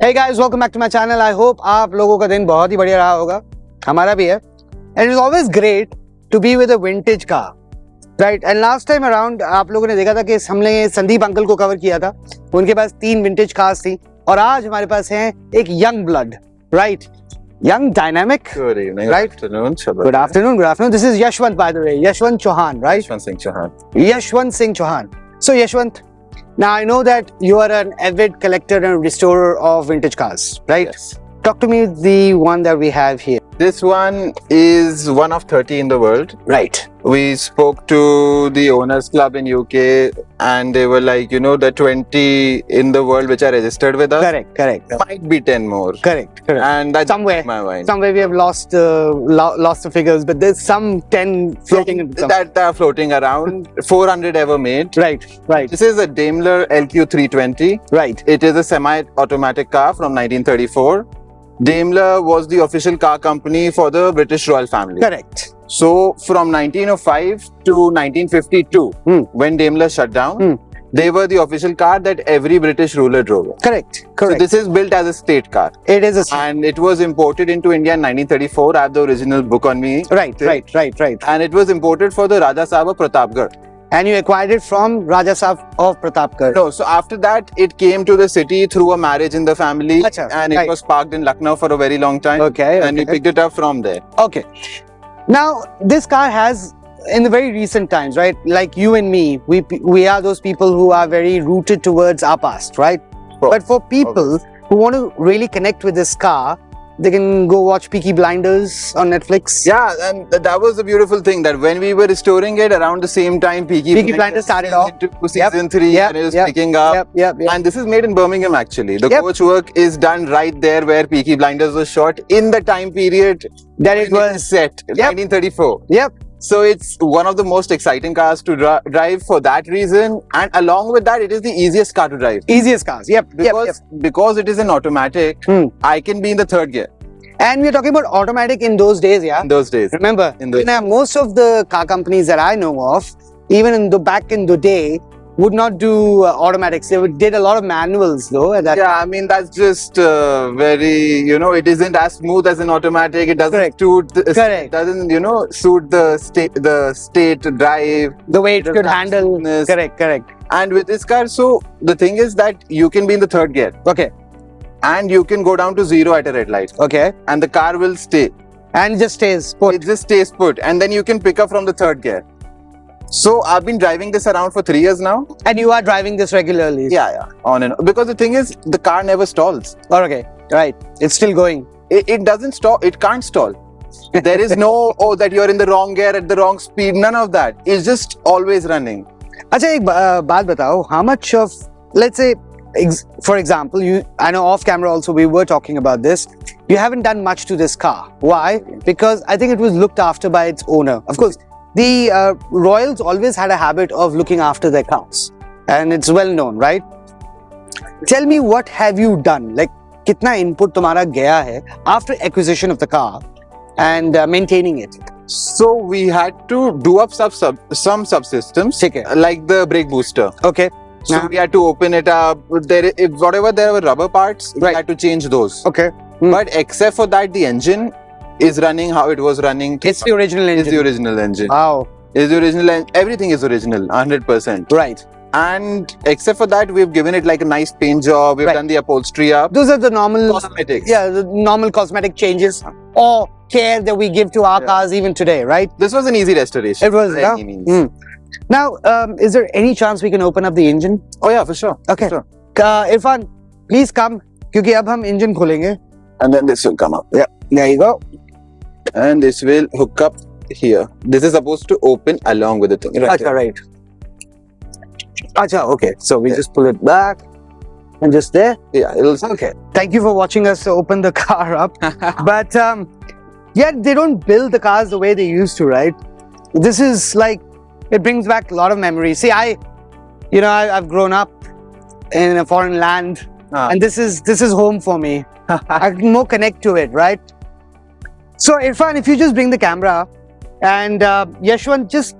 Hey guys, welcome back to my channel. I hope आप लोगों का दिन बहुत ही बढ़िया रहा होगा. हमारा भी है. And it is always great to be with a vintage car, right? And last time around आप लोगों ने देखा था कि हमने संदीप अंकल को कवर किया था. उनके पास 3 vintage cars थी और आज हमारे पास है एक young blood, right? Young, dynamic. Good evening. Right? Good afternoon. Good afternoon. Good afternoon. This is Yashwant, by the way. Yashwant Chauhan, right? Yashwant Singh Chauhan. Yashwant Singh Chauhan. So Yashwant, now I know that you are an avid collector and restorer of vintage cars, right? Yes. Talk to me the one that we have here. This one is one of 30 in the world. Right. We spoke to the owners club in UK and they were like, you know, the 20 in the world which are registered with us. Correct. There might be 10 more. Correct. And that's Somewhere. my mind. Somewhere we have lost the figures, but there's some 10 floating in some. That are floating around. 400 ever made. Right. This is a Daimler LQ320. Right. It is a semi-automatic car from 1934. Daimler was the official car company for the British royal family. Correct. So from 1905 to 1952, when Daimler shut down, they were the official car that every British ruler drove. Correct. So this is built as a state car. It is a And it was imported into India in 1934. I have the original book on me. Right. And it was imported for the Raja Sahab of Pratapgarh. And you acquired it from Raja Sahab of Pratapgarh. No, so after that, it came to the city through a marriage in the family. Achha, and it right. was parked in Lucknow for a very long time. Okay. And we picked it up from there. Okay. Now, this car has, in the very recent times, right? Like you and me, we are those people who are very rooted towards our past, right? But for people who want to really connect with this car, they can go watch Peaky Blinders on Netflix. Yeah, and that was a beautiful thing that when we were restoring it around the same time, Peaky Blinders started off. Into season 3 and it was picking up. Yep. And this is made in Birmingham actually. The coach work is done right there where Peaky Blinders was shot in the time period that it was set, 1934. Yep. So it's one of the most exciting cars to drive for that reason, and along with that, it is the easiest car to drive. Easiest cars, Because it is an automatic, I can be in the third gear. And we're talking about automatic in those days, yeah? In those days. Remember, most of the car companies that I know of, even in back in the day, would not do automatics. They did a lot of manuals though. I mean, that's just very, it isn't as smooth as an automatic. It doesn't suit it doesn't, suit the state drive. The way it could handle. Correct. And with this car, so the thing is that you can be in the third gear. Okay. And you can go down to 0 at a red light. Okay. And the car will stay. And it just stays put. It just stays put. And then you can pick up from the third gear. So I've been driving this around for 3 years now. And you are driving this regularly? Yeah. On and on. Because the thing is, the car never stalls. Okay. Right. It's still going. It doesn't stop. It can't stall. There is no, that you're in the wrong gear at the wrong speed. None of that. It's just always running. Acha, ek baat batao. How much of, let's say, for example, I know off camera also we were talking about this. You haven't done much to this car. Why? Because I think it was looked after by its owner. Of course, the royals always had a habit of looking after their cars, and it's well known, right? Tell me, what have you done? Like, kitna input tumhara gaya hai after acquisition of the car and maintaining it? So we had to do up some subsystems, like the brake booster. Okay. So we had to open it up. Whatever there were rubber parts, we had to change those. Okay. But except for that, the engine is running how it was running. It's the original engine. It's the original engine. Wow. It's the original. Everything is original, 100%. Right. And except for that, we've given it like a nice paint job. We've done the upholstery up. Those are the normal cosmetics. Yeah, the normal cosmetic changes or care that we give to our cars even today, right? This was an easy restoration. It was, Now, is there any chance we can open up the engine? Oh yeah, for sure. Okay. For sure. Irfan, please come, क्योंकि अब हम engine खोलेंगे. And then this will come up. Yeah, there you go. And this will hook up here. This is supposed to open along with the thing. Right. Acha, okay. So we just pull it back and just there. Yeah, it'll. Okay. Thank you for watching us open the car up. But they don't build the cars the way they used to, right? This is like, it brings back a lot of memories. See, I've grown up in a foreign land, and this is home for me. I can more connect to it, right? So Irfan, if you just bring the camera, and Yashwant, just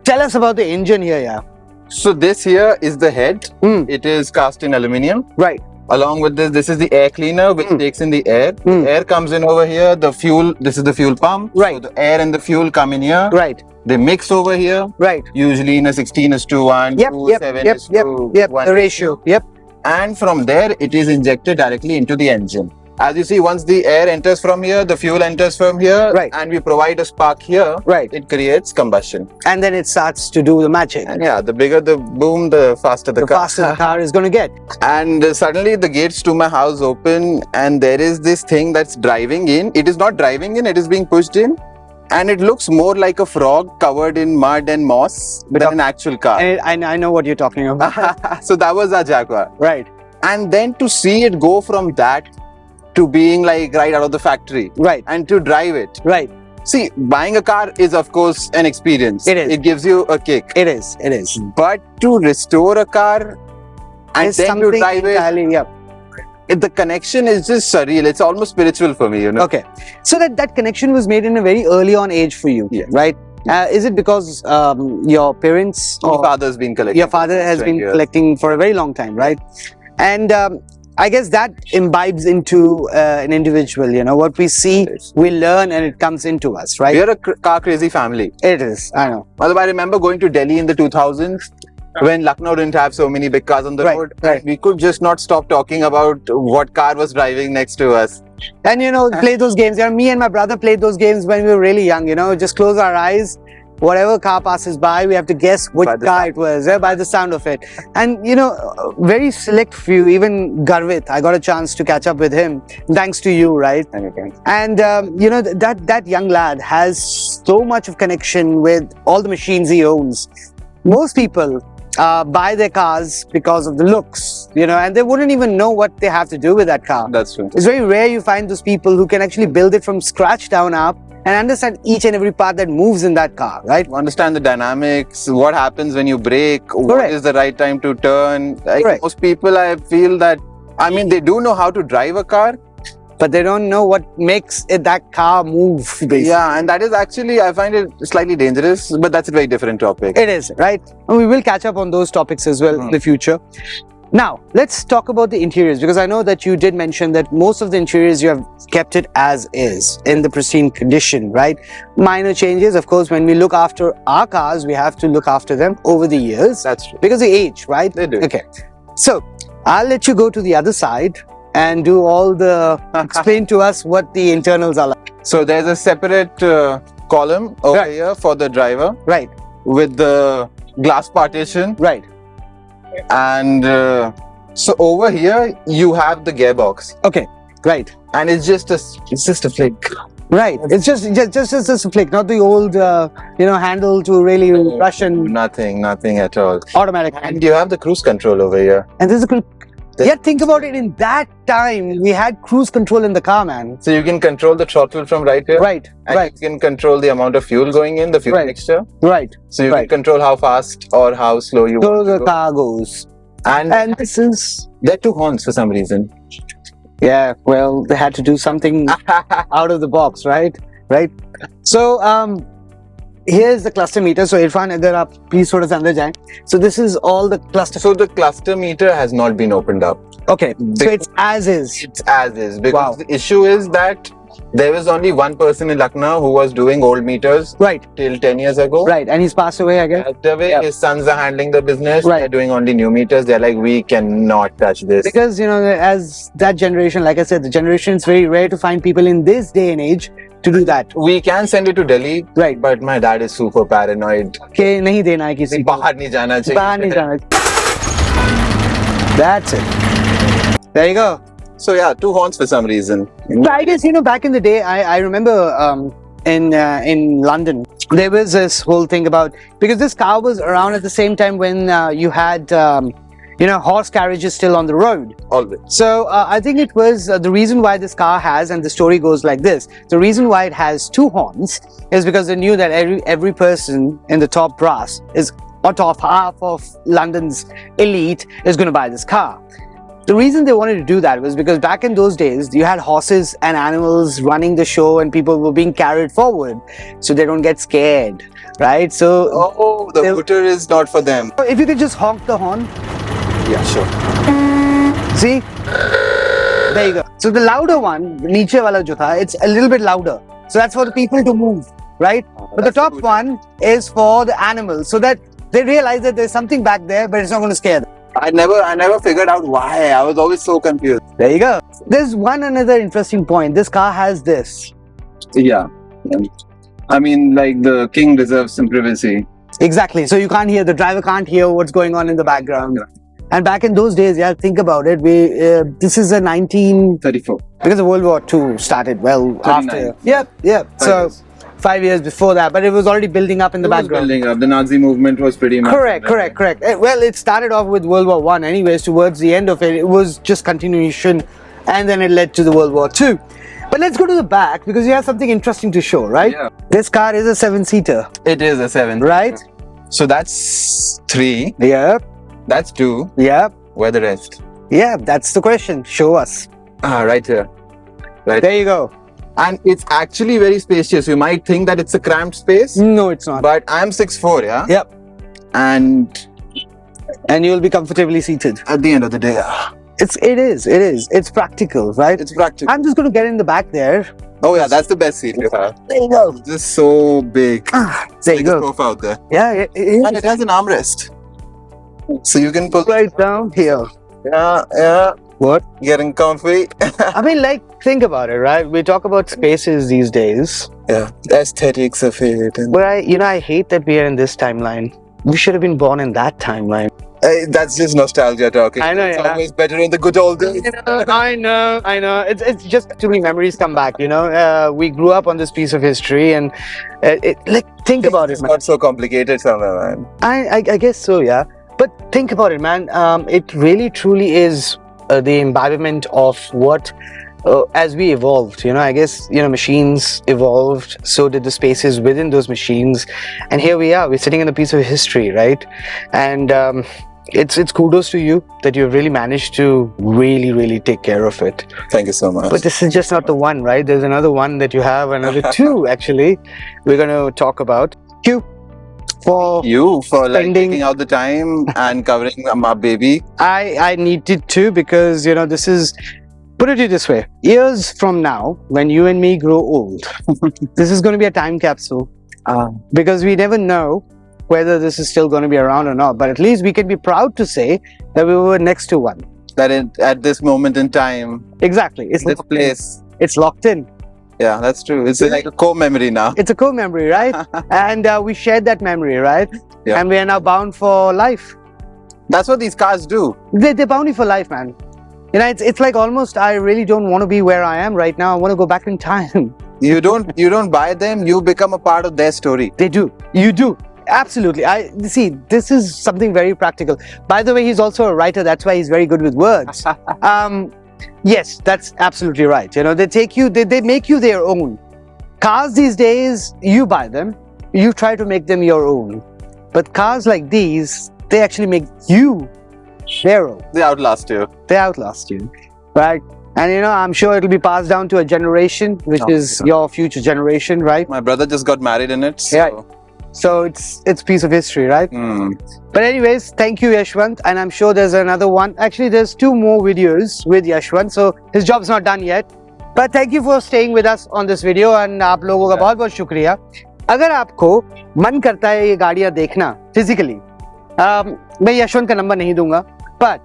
tell us about the engine here, yeah. So this here is the head. It is cast in aluminium. Right. Along with this is the air cleaner, which takes in the air. Air comes in over here. The fuel, this is the fuel pump. Right. So the air and the fuel come in here. Right. They mix over here. Right. Usually in a 16:1, Yep. 7:1. The ratio. Yep. And from there, it is injected directly into the engine. As you see, once the air enters from here, the fuel enters from here, Right. and we provide a spark here. Right. It creates combustion. And then it starts to do the magic. And yeah, the bigger the boom, the faster the car. faster the car is going to get. And suddenly the gates to my house open, and there is this thing that's driving in. It is not driving in, it is being pushed in. And it looks more like a frog covered in mud and moss than an actual car. And I know what you're talking about. So that was our Jaguar. Right. And then to see it go from that to being like right out of the factory. Right. And to drive it. Right. See, buying a car is of course an experience. It is. It gives you a kick. It is. It is. But to restore a car and It's then to something drive entirely, yeah. the connection is just surreal. It's almost spiritual for me, you know. Okay. So that connection was made in a very early on age for you, Yeah. right? Is it because your parents My or father's been collecting. your father has 20 been years. collecting for a very long time, right? And I guess that imbibes into an individual, you know, what we see, Yes. we learn and it comes into us, right? We are a car crazy family. It is, I know. Although I remember going to Delhi in the 2000s when Lucknow didn't have so many big cars on the Right, road. right. We could just not stop talking about what car was driving next to us. And you know, play those games. You know, me and my brother played those games when we were really young, you know, just close our eyes. Whatever car passes by, we have to guess which By the car sound. it was, by the sound of it. And you know, very select few, even Garvit, I got a chance to catch up with him, thanks to you, right? And you know, that young lad has so much of connection with all the machines he owns. Most people buy their cars because of the looks, you know, and they wouldn't even know what they have to do with that car. That's true. It's very rare you find those people who can actually build it from scratch down up and understand each and every part that moves in that car, right? Understand the dynamics, what happens when you brake, what Correct. is the right time to turn. Like Correct. most people, I feel that, I mean, they do know how to drive a car. But they don't know what makes that car move, basically. Yeah, and that is actually, I find it slightly dangerous, but that's a very different topic. It is, right? And we will catch up on those topics as well in the future. Now, let's talk about the interiors, because I know that you did mention that most of the interiors you have kept it as is, in the pristine condition, right? Minor changes, of course, when we look after our cars, we have to look after them over the years. That's true. Because they age, right? They do. Okay. So, I'll let you go to the other side and do all the, explain to us what the internals are like. So there's a separate column over Right. here for the driver Right, with the glass partition. right. And so over here you have the gearbox, Okay, right. and it's just a flick. Right. It's just a flick, not the old, you know, handle to really rush and Nothing at all. automatic. And you have the cruise control over here. And this is cool. Yeah, think about it. In that time, we had cruise control in the car, man. So you can control the throttle from right here. Right, And right, you can control the amount of fuel going in, the fuel Right. mixture. right. So you Right. can control how fast or how slow you So want to the go. car goes. And And this is, there are two horns for some reason. yeah, well, they had to do something out of the box, right? Right. So, here's the cluster meter. So, Irfan, agar aap please thoda sa andar jaएं. So, this is all the cluster. So the cluster meter has not been opened up. Okay. So, it's as is. It's as is, because Wow. the issue is that there was only one person in Lucknow who was doing old meters Right, till 10 years ago. right. And he's passed away, I guess. Passed away. Yeah. His sons are handling the business. Right. They're doing only new meters. They're like, we cannot touch this. Because, you know, as that generation, like I said, the generation is very rare to find people in this day and age to do that. We can send it to Delhi, Right. but my dad is super paranoid. कि नहीं देना है किसी को. बाहर नहीं जाना चाहिए. बाहर नहीं जाना. That's it. There you go. So yeah, two horns for some reason. But I guess, you know, back in the day, I remember in London, there was this whole thing about, because this car was around at the same time when you had, you know, horse carriages still on the road. Always. So I think it was the reason why this car has, and the story goes like this, the reason why it has two horns is because they knew that every person in the top brass is, or top half of London's elite is going to buy this car. The reason they wanted to do that was because back in those days, you had horses and animals running the show and people were being carried forward so they don't get scared, right? So Oh, the They- footer is not for them. if you could just honk the horn. Yeah, sure. See? There you go. So the louder one, niche wala jo tha, it's a little bit louder. So that's for the people to move, right? But the top one is for the animals, so that they realize that there's something back there, but it's not going to scare them. I never figured out why. I was always so confused. There you go. There's one another interesting point. This car has this. Yeah. I mean, like, the king deserves some privacy. Exactly. So you can't hear, the driver can't hear what's going on in the background. And back in those days, yeah, think about it. This is a 34. Because the World War II started 39. after. Yep. So 5 years before that, but it was already building up in the background. Building up. The Nazi movement was pretty much. Correct. Well, it started off with World War I. Anyways, towards the end of it, it was just continuation, and then it led to the World War II. But let's go to the back because you have something interesting to show, right? Yeah. This car is a 7-seater. It is a 7. Right? So that's 3. Yep. That's 2. Yep. Where the rest? Yeah, that's the question. Show us. Right here. Right. There you go. And it's actually very spacious. You might think that it's a cramped space. No, it's not. But I'm 6'4", yeah? Yep. And you'll be comfortably seated. at the end of the day, It is. It's practical, right? it's practical. I'm just going to get in the back there. Oh yeah, that's the best seat you have. There you go. This is so big. There you Like a go. sofa out there. Yeah. And it has an armrest. So you can pull Right down here. Yeah. What? Getting comfy. I mean, like, think about it, right? We talk about spaces these days. Yeah. The aesthetics of it. And But I hate that we are in this timeline. We should have been born in that timeline. that's just nostalgia talking. I know, It's yeah. always better in the good old days. I know. It's just too many memories come back, you know. We grew up on this piece of history, and think about it, It's man. not so complicated somewhere, man. I guess so, yeah. But think about it, man. It really, truly is the embodiment of what, as we evolved, you know, I guess, you know, machines evolved, so did the spaces within those machines. And here we are, we're sitting in a piece of history, right? And it's kudos to you that you've really managed to really take care of it. Thank you so much. But this is just not the one, right? There's another one that you have, another 2 actually, we're going to talk about. Q for you for like spending- taking out the time and covering my baby. I needed to, because, you know, this is, put it this way, years from now, when you and me grow old, this is going to be a time capsule, because we never know whether this is still going to be around or not, but at least we can be proud to say that we were next to one. That at this moment in time, Exactly. It's this locked place. in. It's locked in. Yeah, that's true. It's like a core memory now. It's a co-memory, right? And we shared that memory, right? Yeah. And we are now bound for life. That's what these cars do. They're bound for life, man. You know, it's like almost, I really don't want to be where I am right now. I want to go back in time. You don't buy them, you become a part of their story. They do. You do. Absolutely. See, this is something very practical. By the way, he's also a writer. That's why he's very good with words. Yes, that's absolutely right. You know, they make you their own. Cars these days, you buy them, you try to make them your own. But cars like these, they actually make you their own. They outlast you. They outlast you, right? And you know, I'm sure it'll be passed down to a generation, which is your future generation, right? My brother just got married in it. So. Yeah. So it's piece of history, right? But anyways, thank you, Yashwant. And I'm sure there's another one. Actually, there's 2 more videos with Yashwant. So his job's not done yet. But thank you for staying with us on this video. And आप लोगों का बहुत बहुत शुक्रिया. अगर आपको मन करता है ये गाड़ियाँ देखना physically, मैं यशवंत का नंबर नहीं दूंगा. But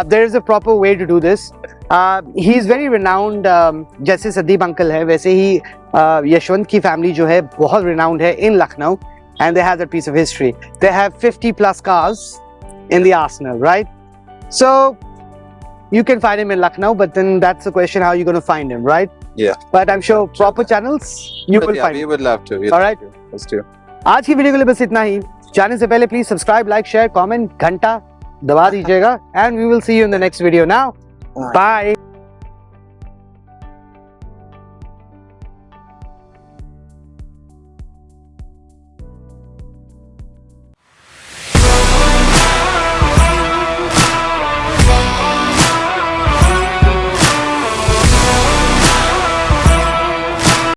there is a proper way to do this. He is very renowned. जैसे सदीप अंकल है, वैसे ही यशवंत की फैमिली जो है बहुत renowned है in Lucknow, and they have that piece of history. They have 50+ cars in the arsenal, right? So you can find him in Lucknow, but then that's the question, how are you going to find him, right? Yeah. But I'm sure proper channels you will find we him. would love to. All right. Let's do. आज की video के लिए बस इतना ही. जाने से पहले please subscribe, like, share, comment, घंटा दबा दीजिएगा, and we will see you in the next video. Now, bye.